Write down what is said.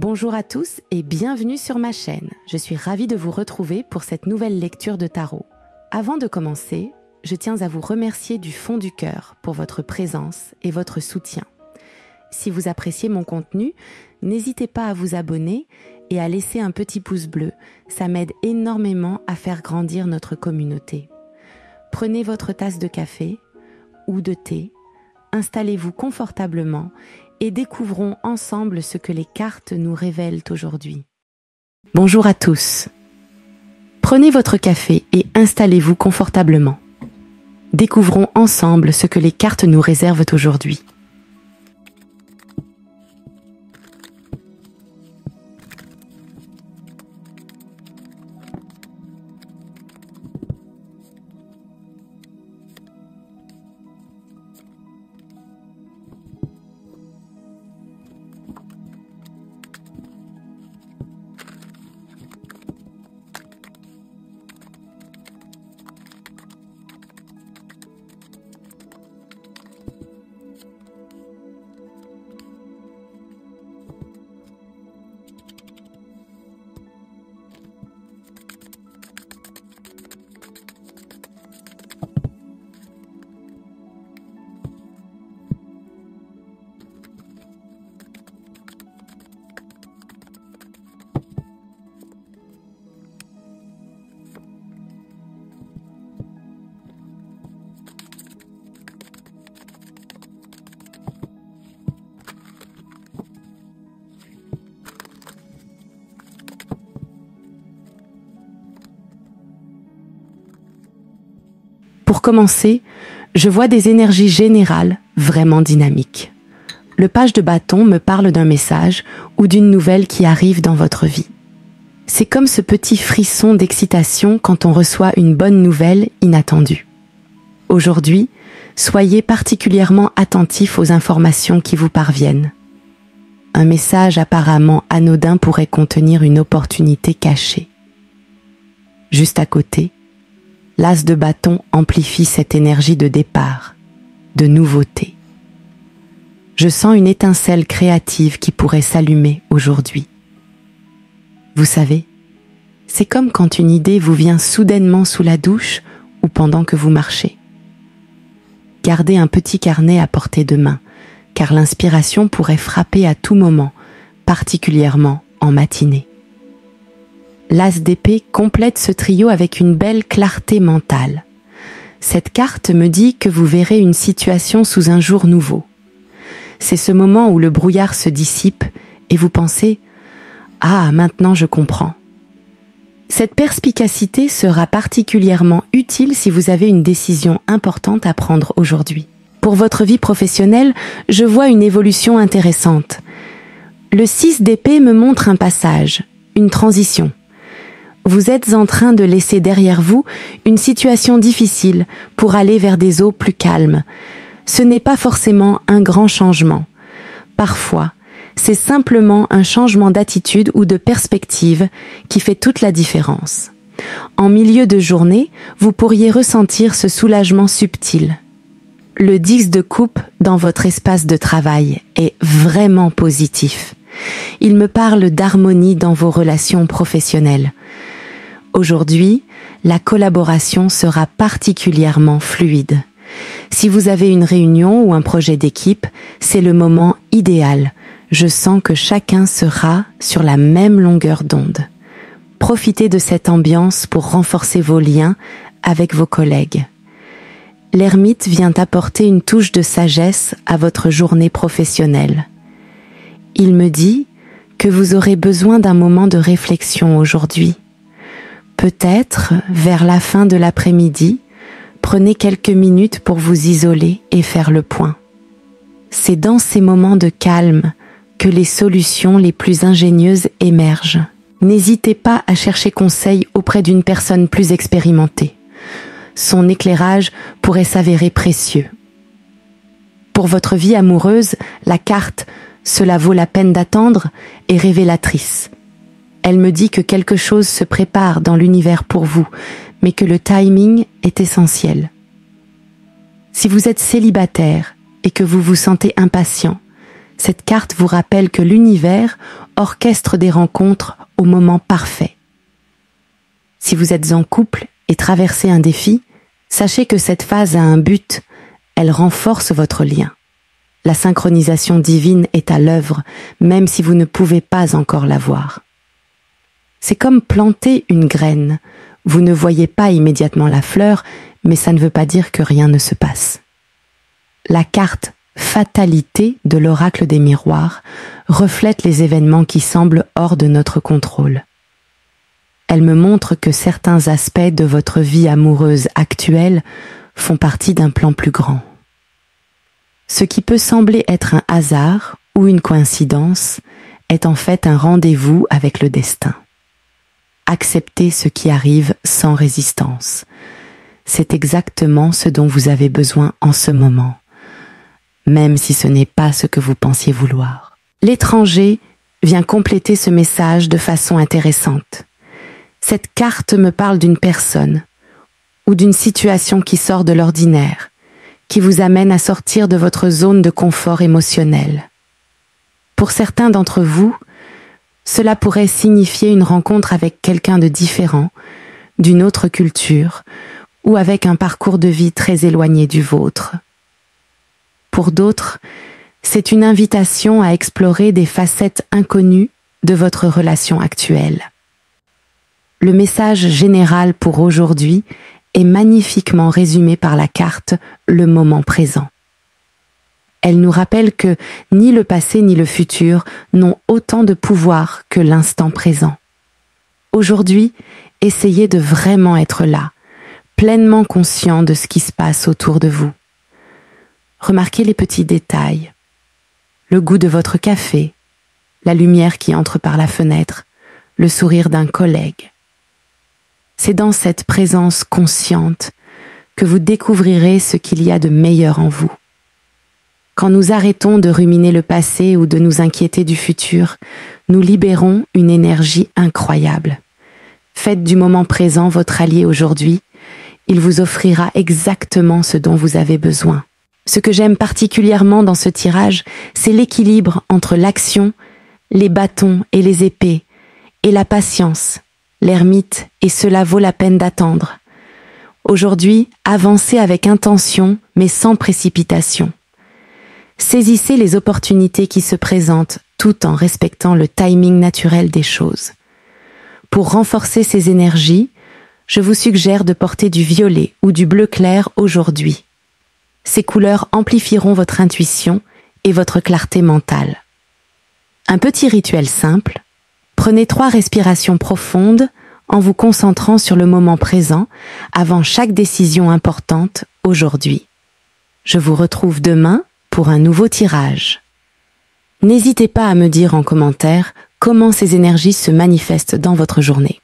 Bonjour à tous et bienvenue sur ma chaîne. Je suis ravie de vous retrouver pour cette nouvelle lecture de tarot. Avant de commencer, je tiens à vous remercier du fond du cœur pour votre présence et votre soutien. Si vous appréciez mon contenu, n'hésitez pas à vous abonner et à laisser un petit pouce bleu. Ça m'aide énormément à faire grandir notre communauté. Prenez votre tasse de café ou de thé, installez-vous confortablement et découvrons ensemble ce que les cartes nous révèlent aujourd'hui. Bonjour à tous. Prenez votre café et installez-vous confortablement. Découvrons ensemble ce que les cartes nous réservent aujourd'hui. Pour commencer, je vois des énergies générales vraiment dynamiques. Le page de bâton me parle d'un message ou d'une nouvelle qui arrive dans votre vie. C'est comme ce petit frisson d'excitation quand on reçoit une bonne nouvelle inattendue. Aujourd'hui, soyez particulièrement attentifs aux informations qui vous parviennent. Un message apparemment anodin pourrait contenir une opportunité cachée. Juste à côté, l'as de bâton amplifie cette énergie de départ, de nouveauté. Je sens une étincelle créative qui pourrait s'allumer aujourd'hui. Vous savez, c'est comme quand une idée vous vient soudainement sous la douche ou pendant que vous marchez. Gardez un petit carnet à portée de main, car l'inspiration pourrait frapper à tout moment, particulièrement en matinée. L'as d'épée complète ce trio avec une belle clarté mentale. Cette carte me dit que vous verrez une situation sous un jour nouveau. C'est ce moment où le brouillard se dissipe et vous pensez « Ah, maintenant je comprends ». Cette perspicacité sera particulièrement utile si vous avez une décision importante à prendre aujourd'hui. Pour votre vie professionnelle, je vois une évolution intéressante. Le 6 d'épée me montre un passage, une transition. Vous êtes en train de laisser derrière vous une situation difficile pour aller vers des eaux plus calmes. Ce n'est pas forcément un grand changement. Parfois, c'est simplement un changement d'attitude ou de perspective qui fait toute la différence. En milieu de journée, vous pourriez ressentir ce soulagement subtil. Le 10 de coupe dans votre espace de travail est vraiment positif. Il me parle d'harmonie dans vos relations professionnelles. Aujourd'hui, la collaboration sera particulièrement fluide. Si vous avez une réunion ou un projet d'équipe, c'est le moment idéal. Je sens que chacun sera sur la même longueur d'onde. Profitez de cette ambiance pour renforcer vos liens avec vos collègues. L'ermite vient apporter une touche de sagesse à votre journée professionnelle. Il me dit que vous aurez besoin d'un moment de réflexion aujourd'hui. Peut-être, vers la fin de l'après-midi, prenez quelques minutes pour vous isoler et faire le point. C'est dans ces moments de calme que les solutions les plus ingénieuses émergent. N'hésitez pas à chercher conseil auprès d'une personne plus expérimentée. Son éclairage pourrait s'avérer précieux. Pour votre vie amoureuse, la carte « Cela vaut la peine d'attendre » est révélatrice. Elle me dit que quelque chose se prépare dans l'univers pour vous, mais que le timing est essentiel. Si vous êtes célibataire et que vous vous sentez impatient, Cette carte vous rappelle que l'univers orchestre des rencontres au moment parfait. Si vous êtes en couple et traversez un défi, sachez que cette phase a un but, elle renforce votre lien. La synchronisation divine est à l'œuvre, même si vous ne pouvez pas encore la voir. C'est comme planter une graine. Vous ne voyez pas immédiatement la fleur, mais ça ne veut pas dire que rien ne se passe. La carte fatalité de l'oracle des miroirs reflète les événements qui semblent hors de notre contrôle. Elle me montre que certains aspects de votre vie amoureuse actuelle font partie d'un plan plus grand. Ce qui peut sembler être un hasard ou une coïncidence est en fait un rendez-vous avec le destin. Acceptez ce qui arrive sans résistance. C'est exactement ce dont vous avez besoin en ce moment, même si ce n'est pas ce que vous pensiez vouloir. L'étranger vient compléter ce message de façon intéressante. Cette carte me parle d'une personne ou d'une situation qui sort de l'ordinaire, qui vous amène à sortir de votre zone de confort émotionnel. Pour certains d'entre vous, cela pourrait signifier une rencontre avec quelqu'un de différent, d'une autre culture, ou avec un parcours de vie très éloigné du vôtre. Pour d'autres, c'est une invitation à explorer des facettes inconnues de votre relation actuelle. Le message général pour aujourd'hui est magnifiquement résumé par la carte « Le moment présent ». Elle nous rappelle que ni le passé ni le futur n'ont autant de pouvoir que l'instant présent. Aujourd'hui, essayez de vraiment être là, pleinement conscient de ce qui se passe autour de vous. Remarquez les petits détails, le goût de votre café, la lumière qui entre par la fenêtre, le sourire d'un collègue. C'est dans cette présence consciente que vous découvrirez ce qu'il y a de meilleur en vous. Quand nous arrêtons de ruminer le passé ou de nous inquiéter du futur, nous libérons une énergie incroyable. Faites du moment présent votre allié aujourd'hui, il vous offrira exactement ce dont vous avez besoin. Ce que j'aime particulièrement dans ce tirage, c'est l'équilibre entre l'action, les bâtons et les épées, et la patience, l'ermite, et cela vaut la peine d'attendre. Aujourd'hui, avancez avec intention, mais sans précipitation. Saisissez les opportunités qui se présentent tout en respectant le timing naturel des choses. Pour renforcer ces énergies, je vous suggère de porter du violet ou du bleu clair aujourd'hui. Ces couleurs amplifieront votre intuition et votre clarté mentale. Un petit rituel simple, prenez 3 respirations profondes en vous concentrant sur le moment présent avant chaque décision importante aujourd'hui. Je vous retrouve demain pour un nouveau tirage. N'hésitez pas à me dire en commentaire comment ces énergies se manifestent dans votre journée.